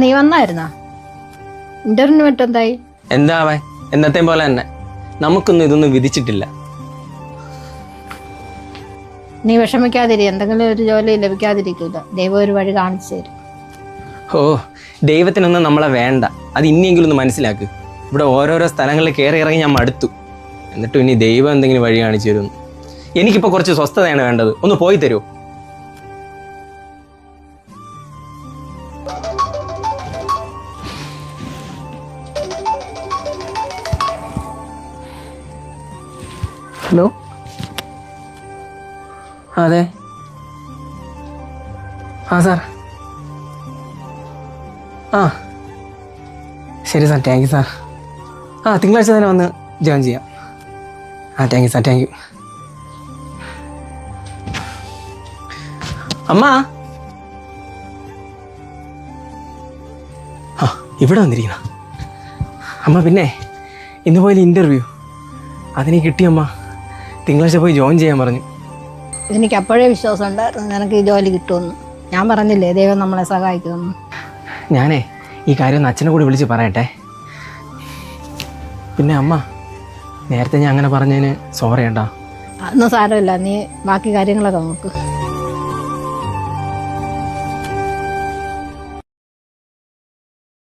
നീ വന്നായിരുന്നാ? ഇന്റർവ്യൂവിന് മറ്റെന്തായി? എന്താവേ എന്നത്തെയും പോലെ തന്നെ. നമുക്കൊന്നും ഇതൊന്നും വിധിച്ചിട്ടില്ല. നീ വിഷമിക്കാതിരി, എന്തെങ്കിലും ഒരു ജോലി ലഭിക്കാതിരിക്കില്ല. ദൈവം ഒരു വഴി കാണിച്ചു തരും. ഓ, ദൈവത്തിനൊന്നും നമ്മളെ വേണ്ട. അത് ഇനിയെങ്കിലും ഒന്ന് മനസ്സിലാക്ക്. ഇവിടെ ഓരോരോ സ്ഥലങ്ങളിൽ കയറി ഇറങ്ങി ഞാൻ മടുത്തു. എന്നിട്ടും ഇനി ദൈവം എന്തെങ്കിലും വഴി കാണിച്ചു തരുന്നു. എനിക്കിപ്പോൾ കുറച്ച് സ്വസ്ഥതയാണ് വേണ്ടത്. ഒന്ന് പോയി തരുമോ? ഹലോ, അതെ. സാർ. ശരി സാർ, താങ്ക് യു സാർ. തിങ്കളാഴ്ച തന്നെ വന്ന് ജോയിൻ ചെയ്യാം. Thank you sir, thank you. അമ്മ, ഇവിടെ വന്നിരിക്കുന്ന അമ്മ. പിന്നെ ഇന്ന് പോയാലും ഇൻ്റർവ്യൂ അതിന് കിട്ടിയമ്മ. തിങ്കളാഴ്ച പോയി ജോയിൻ ചെയ്യാൻ പറഞ്ഞു. എനിക്ക് അപ്പോഴേ വിശ്വാസം ഉണ്ടായിരുന്നു നിനക്ക് ഈ ജോലി കിട്ടുമെന്ന്. ഞാൻ പറഞ്ഞില്ലേ ദൈവം നമ്മളെ സഹായിക്കുമെന്ന്. ഞാനേ ഈ കാര്യം ഒന്ന് അച്ഛനെ കൂടി വിളിച്ച് പറയട്ടെ. പിന്നെ അമ്മ, നേരത്തെ ഞാൻ അങ്ങനെ പറഞ്ഞതിന് സോറി ഏട്ടാ. അതൊന്നും സാരമില്ല, നീ ബാക്കി കാര്യങ്ങളൊക്കെ നോക്ക്.